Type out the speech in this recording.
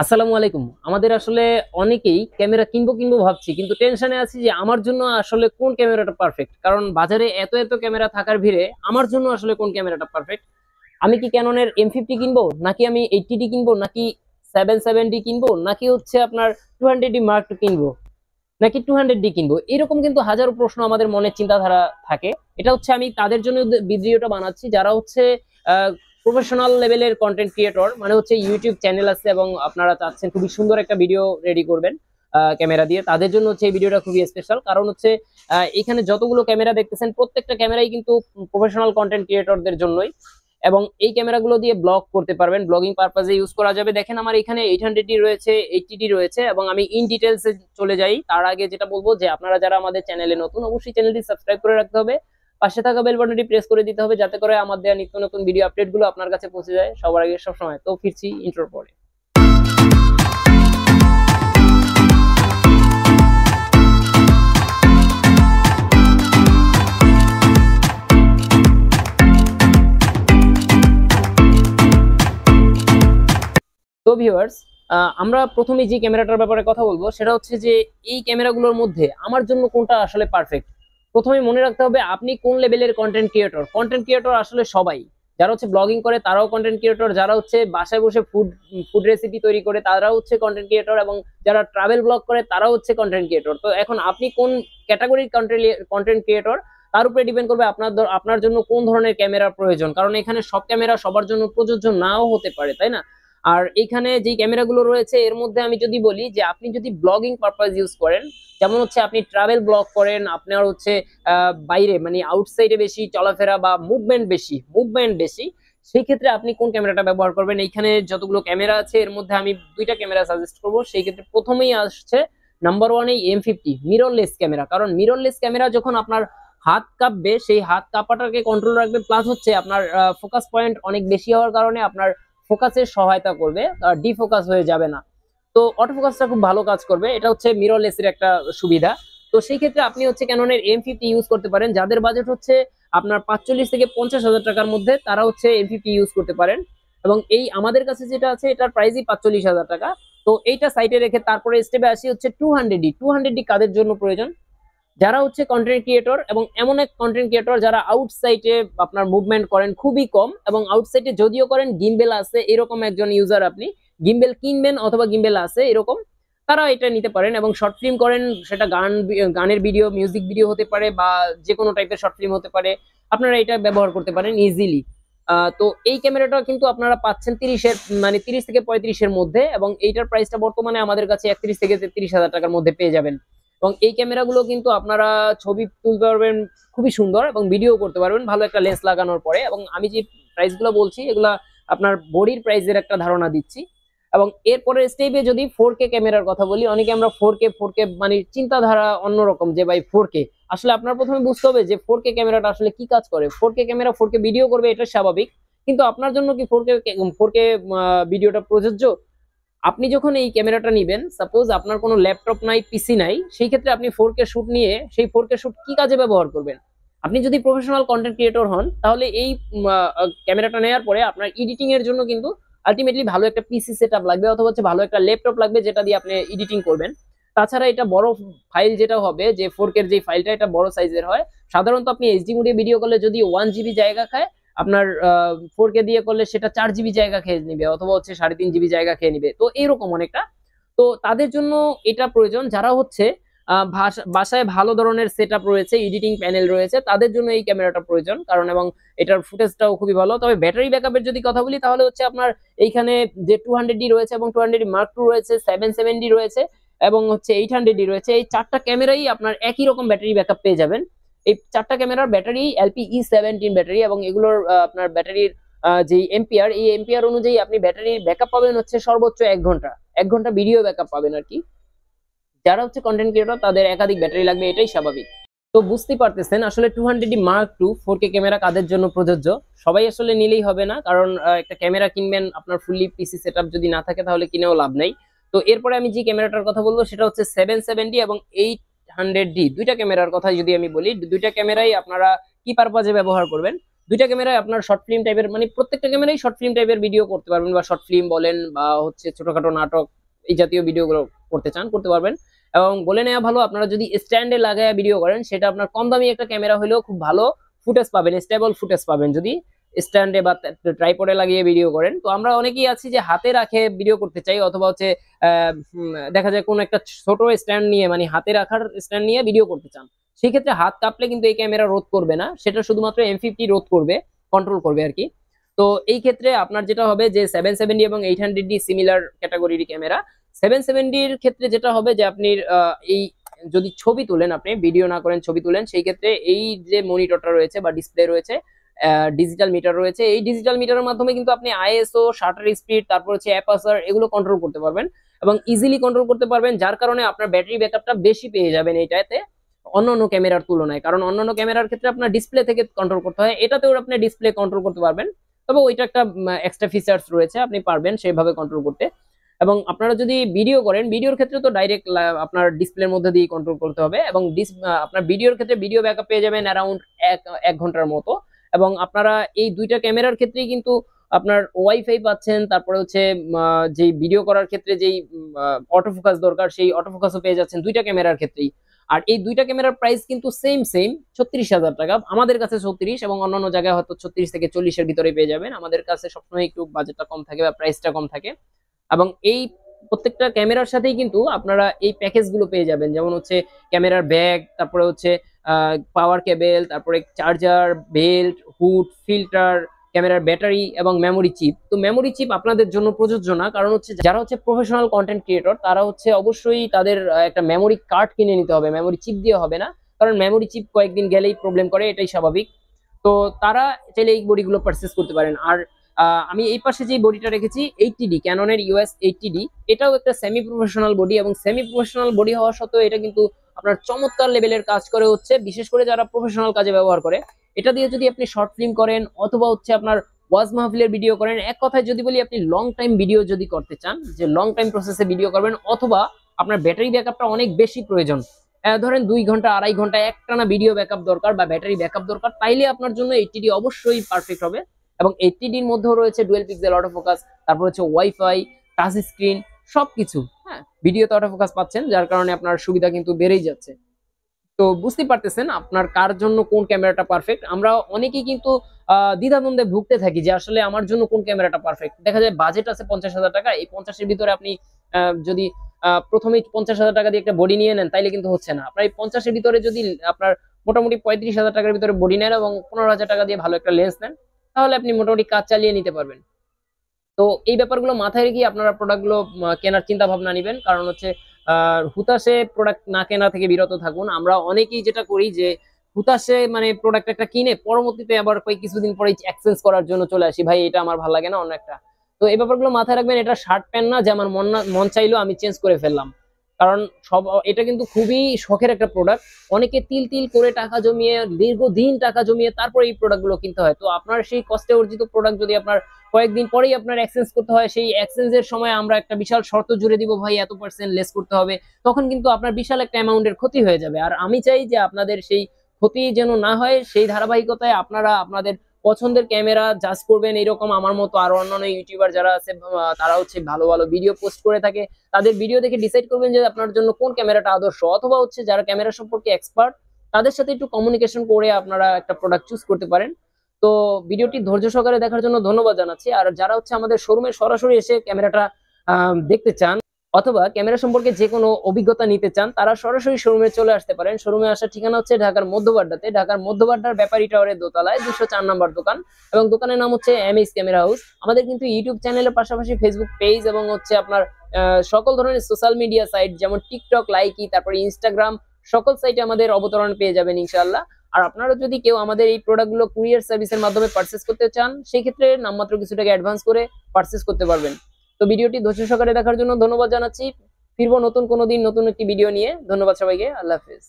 আসসালামু আলাইকুম। আমাদের আসলে অনেকেই ক্যামেরা কিনবো কিনবো ভাবছি, কিন্তু টেনশনে আছি যে আমার জন্য আসলে কোন ক্যামেরাটা পারফেক্ট। কারণ বাজারে এত এত ক্যামেরা থাকার ভিড়ে আমার জন্য আসলে কোন ক্যামেরাটা পারফেক্ট। আমি কি ক্যাননের M50 কিনবো, নাকি আমি 80D কিনবো, নাকি 770 কিনবো, নাকি হচ্ছে আপনার 200D Mark II কিনবো, নাকি 200D কিনবো? এরকম কিন্তু হাজারো প্রশ্ন আমাদের মনে চিন্তাধারা থাকে। এটা হচ্ছে আমি তাদের জন্য ভিডিওটা বানাচ্ছি যারা হচ্ছে প্রফেশনাল লেভেলের কন্টেন্ট ক্রিয়েটর, মানে হচ্ছে ইউটিউব চ্যানেল আছে এবং আপনারা চাচ্ছেন খুবই সুন্দর একটা ভিডিও রেডি করবেন ক্যামেরা দিয়ে। তাদের জন্য হচ্ছে এই ভিডিওটা খুবই স্পেশাল, কারণ হচ্ছে এখানে যতগুলো ক্যামেরা দেখতেছেন প্রত্যেকটা ক্যামেরাই কিন্তু প্রফেশনাল কন্টেন্ট ক্রিয়েটরদের জন্যই। এবং এই ক্যামেরাগুলো দিয়ে ব্লগ করতে পারবেন, ব্লগিং পারপাজে ইউজ করা যাবে। দেখেন আমার এখানে 800D রয়েছে, 80D রয়েছে, এবং আমি ইন ডিটেলসে চলে যাই তার আগে যেটা বলবো যে আপনারা যারা আমাদের চ্যানেলে নতুন, অবশ্যই চ্যানেলটি সাবস্ক্রাইব করে রাখতে হবে। পাশে থাকা বেল বাটনটি প্রেস করে দিতে হবে, যাতে করে আমার দেওয়া নিত্য নতুন ভিডিও আপডেট গুলো আপনার কাছে পৌঁছে যায় সবার আগে সবসময়। তো ফিরছি ইন্ট্রোর পরে। তো ভিউয়ার্স, আমরা প্রথমে যে ক্যামেরাটার ব্যাপারে কথা বলবো সেটা হচ্ছে যে এই ক্যামেরাগুলোর মধ্যে আমার জন্য কোনটা আসলে পারফেক্ট। প্রথমে মনে রাখতে হবে আপনি কোন লেভেলের কন্টেন্ট ক্রিয়েটর। কন্টেন্ট ক্রিয়েটর আসলে সবাই, যারা হচ্ছে ব্লগিং করে তারাও কন্টেন্ট ক্রিয়েটর, যারা হচ্ছে বাসায় বসে ফুড ফুড রেসিপি তৈরি করে তারাও হচ্ছে কন্টেন্ট ক্রিয়েটর, এবং যারা ট্রাভেল ব্লগ করে তারাও হচ্ছে কন্টেন্ট ক্রিয়েটর। তো এখন আপনি কোন ক্যাটাগরির কন্টেন্ট ক্রিয়েটর তার উপরে ডিপেন্ড করবে আপনার জন্য কোন ধরনের ক্যামেরার প্রয়োজন, কারণ এখানে সব ক্যামেরা সবার জন্য প্রযোজ্য নাও হতে পারে, তাই না? আর এইখানে যে ক্যামেরাগুলো রয়েছে এর মধ্যে আমি যদি বলি যে আপনি যদি ব্লগিং পারপাস ইউজ করেন, যেমন হচ্ছে আপনি ট্রাভেল ব্লগ করেন, আপনার হচ্ছে বাইরে মানে আউটসাইডে বেশি চলাফেরা বা মুভমেন্ট বেশি, সেই ক্ষেত্রে আপনি কোন ক্যামেরাটা ব্যবহার করবেন। এইখানে যতগুলো ক্যামেরা আছে এর মধ্যে আমি দুইটা ক্যামেরা সাজেস্ট করবো। সেই ক্ষেত্রে প্রথমেই আসছে নাম্বার ওয়ান এই M50 মিররলেস ক্যামেরা। কারণ মিররলেস ক্যামেরা যখন আপনার হাত কাঁপবে, সেই হাত কাঁপাটাকে কন্ট্রোল রাখবে, প্লাস হচ্ছে আপনার ফোকাস পয়েন্ট অনেক বেশি হওয়ার কারণে আপনার ফোকাসের সহায়তা করবে, ডিফোকাস হয়ে যাবে না। তো অটো ফোকাসটা খুব ভালো কাজ করবে, এটা হচ্ছে মিররলেসের একটা সুবিধা। তো সেই ক্ষেত্রে আপনি হচ্ছে ক্যাননের M50 ইউজ করতে পারেন। যাদের বাজেট হচ্ছে আপনার 45 থেকে 50 হাজার টাকার মধ্যে, তারা হচ্ছে M50 ইউজ করতে পারেন। এবং এই আমাদের কাছে যেটা আছে এটার প্রাইসই 45 হাজার টাকা। তো এইটা সাইডে রেখে তারপরে স্টেপে আসি হচ্ছে 200D। 200D কাদের জন্য প্রয়োজন? যারা হচ্ছে কন্টেন্ট ক্রিয়েটর, এবং এমন এক কন্টেন্ট ক্রিয়েটর যারা আউটসাইডে আপনার মুভমেন্ট করেন খুবই কম, এবং আউটসাইডে যদিও করেন গিম্বেল আছে এরকম একজন ইউজার, আপনি গিম্বেল কিনবেন অথবা গিম্বেল আছে এরকম, তারা এটা নিতে পারেন। এবং শর্ট ফিল্ম করেন, সেটা গানের ভিডিও, মিউজিক ভিডিও হতে পারে, বা যে কোনো টাইপের শর্ট ফিল্ম হতে পারে, আপনারা এটা ব্যবহার করতে পারেন ইজিলি। তো এই ক্যামেরাটা কিন্তু আপনারা পাচ্ছেন 30-এর, মানে 30 থেকে 35-এর মধ্যে, এবং এইটার প্রাইসটা বর্তমানে আমাদের কাছে 31 থেকে 33 হাজার টাকার মধ্যে পেয়ে যাবেন। এবং এই ক্যামেরাগুলো কিন্তু আপনারা ছবি তুলতে পারবেন খুবই সুন্দর, এবং ভিডিও করতে পারবেন ভালো একটা লেন্স লাগানোর পরে। এবং আমি যে প্রাইসগুলো বলছি এগুলা আপনার বডির প্রাইসের একটা ধারণা দিচ্ছি। এবং এরপরে স্টেপে যদি 4K ক্যামেরার কথা বলি, অনেকে আমরা 4K মানে চিন্তাধারা অন্যরকম যে ভাই 4K। আসলে আপনার প্রথমে বুঝতে হবে যে 4K ক্যামেরাটা আসলে কি কাজ করে। 4K ক্যামেরা 4K ভিডিও করবে, এটা স্বাভাবিক, কিন্তু আপনার জন্য কি 4K ভিডিওটা প্রযোজ্য? আপনি যখন এই ক্যামেরাটা নিবেন, সাপোজ আপনার কোনো ল্যাপটপ নাই, পিসি নাই, সেই ক্ষেত্রে আপনি 4K শুট নিয়ে সেই 4K শুট কি কাজে ব্যবহার করবেন? আপনি যদি প্রফেশনাল কন্টেন্ট ক্রিয়েটর হন, তাহলে এই ক্যামেরাটা নেওয়ার পরে আপনার এডিটিং এর জন্য কিন্তু আলটিমেটলি ভালো একটা পিসি সেটআপ লাগবে, অথবা হচ্ছে ভালো একটা ল্যাপটপ লাগবে যেটা দিয়ে আপনি এডিটিং করবেন। তাছাড়া এটা বড় ফাইল যেটা হবে, যে 4K এর যে ফাইলটা, এটা বড় সাইজের হয়। সাধারণত আপনি এইচডি মোডে ভিডিও করলে যদি 1 GB জায়গা খায়, আপনার 4K দিয়ে করলে সেটা 4 GB জায়গা খেয়ে নিবে, অথবা হচ্ছে 3.5 GB জায়গা খেয়ে নিবে। তো এইরকম অনেকটা। তো তাদের জন্য এটা প্রয়োজন, যারা হচ্ছে বাসায় ভালো ধরনের সেটআপ রয়েছে, এডিটিং প্যানেল রয়েছে, তাদের জন্য এই ক্যামেরাটা প্রয়োজন। কারণ এবং এটার ফুটেজটাও খুবই ভালো। তবে ব্যাটারি ব্যাকআপের যদি কথা বলি, তাহলে হচ্ছে আপনার এইখানে যে 200D রয়েছে, এবং 200D Mark II রয়েছে, 770 রয়েছে, এবং হচ্ছে 800D রয়েছে, এই চারটা ক্যামেরাই আপনার একই রকম ব্যাটারি ব্যাকআপ পেয়ে যাবেন। এই চারটা ক্যামেরার ব্যাটারি LPE17 ব্যাটারি, এবং এগুলোর আপনার ব্যাটারির যে এম্পিয়ার, এই এম্পিয়ার অনুযায়ী আপনি ব্যাটারির ব্যাকআপ পাবেন হচ্ছে সর্বোচ্চ 1 ঘন্টা। 1 ঘন্টা ভিডিও ব্যাকআপ পাবেন আর কি। যারা হচ্ছে কন্টেন্ট ক্রিয়েটর তাদের একাধিক ব্যাটারি লাগবে, এটাই স্বাভাবিক। তো বুঝতেই পারতেছেন আসলে 200D Mark II 4K camera কাদের জন্য প্রযোজ্য। সবাই আসলে নিলেই হবে না, কারণ একটা ক্যামেরা কিনবেন, আপনার ফুললি পিসি সেটআপ যদি না থাকে তাহলে কিনেও লাভ নাই। তো এরপরে আমি যে ক্যামেরাটার কথা বলবো সেটা হচ্ছে 770 এবং 800D। দুইটা ক্যামেরার কথা যদি আমি বলি, দুইটা ক্যামেরাই আপনারা কি পারপাজে ব্যবহার করবেন। দুইটা ক্যামেরায় আপনার শর্ট ফিল্ম টাইপের, মানে প্রত্যেকটা ক্যামেরাই শর্ট ফিল্ম টাইপের ভিডিও করতে পারবেন, বা শর্ট ফিল্ম বলেন বা হচ্ছে ছোটখাটো নাটক এই জাতীয় ভিডিওগুলো করতে চান করতে পারবেন। এবং বলে নেওয়া ভালো, আপনারা যদি স্ট্যান্ডে লাগায় ভিডিও করেন সেটা আপনার কম দামি একটা ক্যামেরা হলেও খুব ভালো ফুটেজ পাবেন, স্টেবল ফুটেজ পাবেন যদি স্ট্যান্ডে বা ট্রাইপডে লাগিয়ে ভিডিও করেন। তো আমরা অনেকেই আছি যে হাতে রাখে ভিডিও করতে চাই, অথবা হচ্ছে দেখা যায় কোন একটা ছোট স্ট্যান্ড নিয়ে, মানে হাতে রাখার স্ট্যান্ড নিয়ে ভিডিও করতে চান, সেই ক্ষেত্রে হাত কাঁপলে কিন্তু এই ক্যামেরা রোধ করবে না, সেটা শুধুমাত্র M50 রোধ করবে, কন্ট্রোল করবে আর কি। তো এই ক্ষেত্রে আপনার যেটা হবে যে 770 এবং 800D সিমিলার ক্যাটাগরির ক্যামেরা। 770-র ক্ষেত্রে যেটা হবে যে আপনি এই যদি ছবি তুলেন, আপনি ভিডিও না করেন ছবি তুলেন, সেই ক্ষেত্রে এই যে মনিটরটা রয়েছে বা ডিসপ্লে রয়েছে, ডিজিটাল মিটার রয়েছে, এই ডিজিটাল মিটারের মাধ্যমে কিন্তু আপনি ISO, শাটার স্পিড, তারপর হচ্ছে অ্যাপারচার, এগুলো কন্ট্রোল করতে পারবেন এবং ইজিলি কন্ট্রোল করতে পারবেন, যার কারণে আপনার ব্যাটারি ব্যাকআপটা বেশি পেয়ে যাবেন এইটাতে অন্যান্য ক্যামেরার তুলনায়। কারণ অন্যান্য ক্যামেরার ক্ষেত্রে আপনার ডিসপ্লে থেকে কন্ট্রোল করতে হয়, এটাতেও আপনি ডিসপ্লে কন্ট্রোল করতে পারবেন, তবে ওইটা একটা এক্সট্রা ফিচার্স রয়েছে, আপনি পারবেন সেভাবে কন্ট্রোল করতে। এবং আপনারা যদি ভিডিও করেন, ভিডিওর ক্ষেত্রে তো ডাইরেক্ট আপনার ডিসপ্লের মধ্যে দিয়ে কন্ট্রোল করতে হবে, এবং আপনার ভিডিওর ক্ষেত্রে ভিডিও ব্যাকআপ পেয়ে যাবেন অ্যারাউন্ড এক ঘন্টার মতো। এবং আপনারা এই দুইটা ক্যামেরার ক্ষেত্রেই কিন্তু আপনার ওয়াইফাই পাচ্ছেন, তারপরে হচ্ছে যে ভিডিও করার ক্ষেত্রে যেই অটোফোকাস দরকার সেই অটোফোকাসও পেয়ে যাচ্ছেন দুইটা ক্যামেরার ক্ষেত্রেই। আর এই দুইটা ক্যামেরার প্রাইস কিন্তু সেম 36,000 টাকা, আমাদের কাছে 36 এবং অন্যান্য জায়গায় হয়তো 36 থেকে 40-এর ভিতরে পেয়ে যাবেন। আমাদের কাছে সবসময় একটু বাজেটটা কম থাকে বা প্রাইসটা কম থাকে। এবং এই প্রত্যেকটা ক্যামেরার সাথেই কিন্তু আপনারা এই প্যাকেজগুলো পেয়ে যাবেন, যেমন হচ্ছে ক্যামেরার ব্যাগ, তারপরে হচ্ছে পাওয়ার কেবল, তারপরে চার্জার, বেল্ট, হুড, ফিল্টার, ক্যামেরার ব্যাটারি এবং মেমোরি চিপ। তো মেমোরি চিপ আপনাদের জন্য প্রযোজ্য না, কারণ হচ্ছে যারা হচ্ছে প্রফেশনাল কন্টেন্ট ক্রিয়েটর তারা হচ্ছে অবশ্যই তাদের একটা মেমোরি কার্ড কিনে নিতে হবে, মেমোরি চিপ দিয়ে হবে না, কারণ মেমোরি চিপ কয়েকদিন গেলেই প্রবলেম করে, এটাই স্বাভাবিক। তো তারা চাইলে এই বডিগুলো পারচেস করতে পারেন। আর আমি এই পাশে যে বডিটা রেখেছি 80D, ক্যাননের US 80D, এটাও একটা সেমি প্রফেশনাল বডি, এবং সেমি প্রফেশনাল বডি হওয়া সত্ত্বেও এটা কিন্তু আপনার চমৎকার লেভেলের কাজ করে হচ্ছে, বিশেষ করে যারা প্রফেশনাল কাজে ব্যবহার করে। এটা দিয়ে যদি আপনি শর্ট ফিল্ম করেন অথবা হচ্ছে আপনার ওয়াজ মাহফিলের ভিডিও করেন, এক কথায় যদি বলি আপনি লং টাইম ভিডিও যদি করতে চান, যে লং টাইম প্রসেসে ভিডিও করবেন, অথবা আপনার ব্যাটারি ব্যাকআপটা অনেক বেশি প্রয়োজন, ধরেন 2 ঘন্টা 2.5 ঘন্টা একটানা ভিডিও ব্যাকআপ দরকার বা ব্যাটারি ব্যাকআপ দরকার, তাইলে আপনার জন্য 80D অবশ্যই পারফেক্ট হবে। এবং 80Dর মধ্যেও রয়েছে ডুয়েল পিক্সেল অটোফোকাস, তারপর হচ্ছে ওয়াইফাই, টাচ স্ক্রিন, সবকিছু। হ্যাঁ, ভিডিওতে অটোফোকাস পাচ্ছেন, যার কারণে আপনার সুবিধা কিন্তু বেড়েই যাচ্ছে। তো বুঝতে পারতেছেন আপনার কার জন্য কোন ক্যামেরাটা পারফেক্ট। আমরা অনেকেই কিন্তু দ্বিধাদ্বন্দ্বে ভুগতে থাকি যে আসলে আমার জন্য কোন ক্যামেরাটা পারফেক্ট। দেখা যায় বাজেট আছে 50,000 টাকা, এই 50-এর ভিতরে আপনি যদি প্রথমেই 50,000 টাকা দিয়ে একটা বডি নিয়ে নেন তাইলে কিন্তু হচ্ছে না। আপনার এই 50-এর ভিতরে যদি আপনার মোটামুটি 35,000 টাকার ভিতরে বডি নেন এবং 15,000 টাকা দিয়ে ভালো একটা লেন্স নেন, তাহলে আপনি মোটামুটি কাজ চালিয়ে নিতে পারবেন। তো এই ব্যাপারগুলো মাথায় রেখে আপনারা প্রোডাক্টগুলো কেনার চিন্তা ভাবনা নেবেন, কারণ হচ্ছে হুতাশে প্রোডাক্ট না কেনা থেকে বিরত থাকুন। আমরা অনেকেই যেটা করি যে হুতাশে মানে প্রোডাক্ট একটা কিনে পরবর্তীতে আবার কিছুদিন পরে এক্সচেঞ্জ করার জন্য চলে আসি, ভাই এটা আমার ভালো লাগে না, অন্য একটা। তো এই ব্যাপারগুলো মাথায় রাখবেন, এটা শার্ট প্যান্ট না যে আমার মন চাইলো আমি চেঞ্জ করে ফেললাম, কারণ এটা কিন্তু খুবই শখের একটা প্রোডাক্ট। অনেকে তিল তিল করে টাকা জমিয়ে, দীর্ঘদিন টাকা জমিয়ে তারপরে এই প্রোডাক্টগুলো কিনতে হয়। তো আপনার সেই কষ্টে অর্জিত প্রোডাক্ট যদি আপনার কয়েকদিন পরেই আপনার এক্সচেঞ্জ করতে হয়, সেই এক্সচেঞ্জের সময় আমরা একটা বিশাল শর্ত জুড়ে দিব, ভাই এত % লেস করতে হবে, তখন কিন্তু আপনার বিশাল একটা অ্যামাউন্টের ক্ষতি হয়ে যাবে। আর আমি চাই যে আপনাদের সেই ক্ষতি যেন না হয়, সেই ধারাবাহিকতায় আপনারা আপনাদের পছন্দের ক্যামেরা জাজ করবেন। এরকম আমার মতো আরো অন্যান্য ইউটিউবার যারা আছে তারা হচ্ছে ভালো ভালো ভিডিও পোস্ট করে থাকে, তাদের ভিডিও দেখে ডিসাইড করবেন যে আপনার জন্য কোন ক্যামেরাটা আদর্শ, অথবা হচ্ছে যারা ক্যামেরা সম্পর্কে এক্সপার্ট তাদের সাথে একটু কমিউনিকেশন করে আপনারা একটা প্রোডাক্ট চুজ করতে পারেন। তো ভিডিওটি ধৈর্য সহকারে দেখার জন্য ধন্যবাদ জানাচ্ছি। আর যারা হচ্ছে আমাদের শোরুমে সরাসরি এসে ক্যামেরাটা দেখতে চান অথবা ক্যামেরা সম্পর্কে যে কোনো অভিজ্ঞতা নিতে চান, তারা সরাসরি শোরুমে চলে আসতে পারেন। শোরুমে আসার ঠিকানা হচ্ছে ঢাকার মধ্যবাড্ডাতে, ঢাকার মধ্যবাড্ডার ব্যাপারী টাওয়ারের দোতলায় 204 নম্বর দোকান, এবং দোকানের নাম হচ্ছে MH ক্যামেরা হাউস। আমাদের কিন্তু ইউটিউব চ্যানেলের পাশাপাশি ফেসবুক পেজ এবং হচ্ছে আপনার সকল ধরনের সোশ্যাল মিডিয়া সাইট যেমন টিকটক, লাইকি, তারপরে ইনস্টাগ্রাম, সকল সাইটে আমাদের অবতরণ পেয়ে যাবেন ইনশাআল্লাহ। আর আপনারা যদি কেউ আমাদের এই প্রোডাক্টগুলো কুরিয়ার সার্ভিসের মাধ্যমে পারচেস করতে চান, সেই ক্ষেত্রে নামমাত্র কিছু টাকা অ্যাডভান্স করে পারচেস করতে পারবেন। তো ভিডিওটি ধৈর্য সহকারে দেখার জন্য ধন্যবাদ জানাচ্ছি। ফিরবো নতুন কোনো দিন নতুন একটি ভিডিও নিয়ে। ধন্যবাদ সবাইকে, আল্লাহ হাফেজ।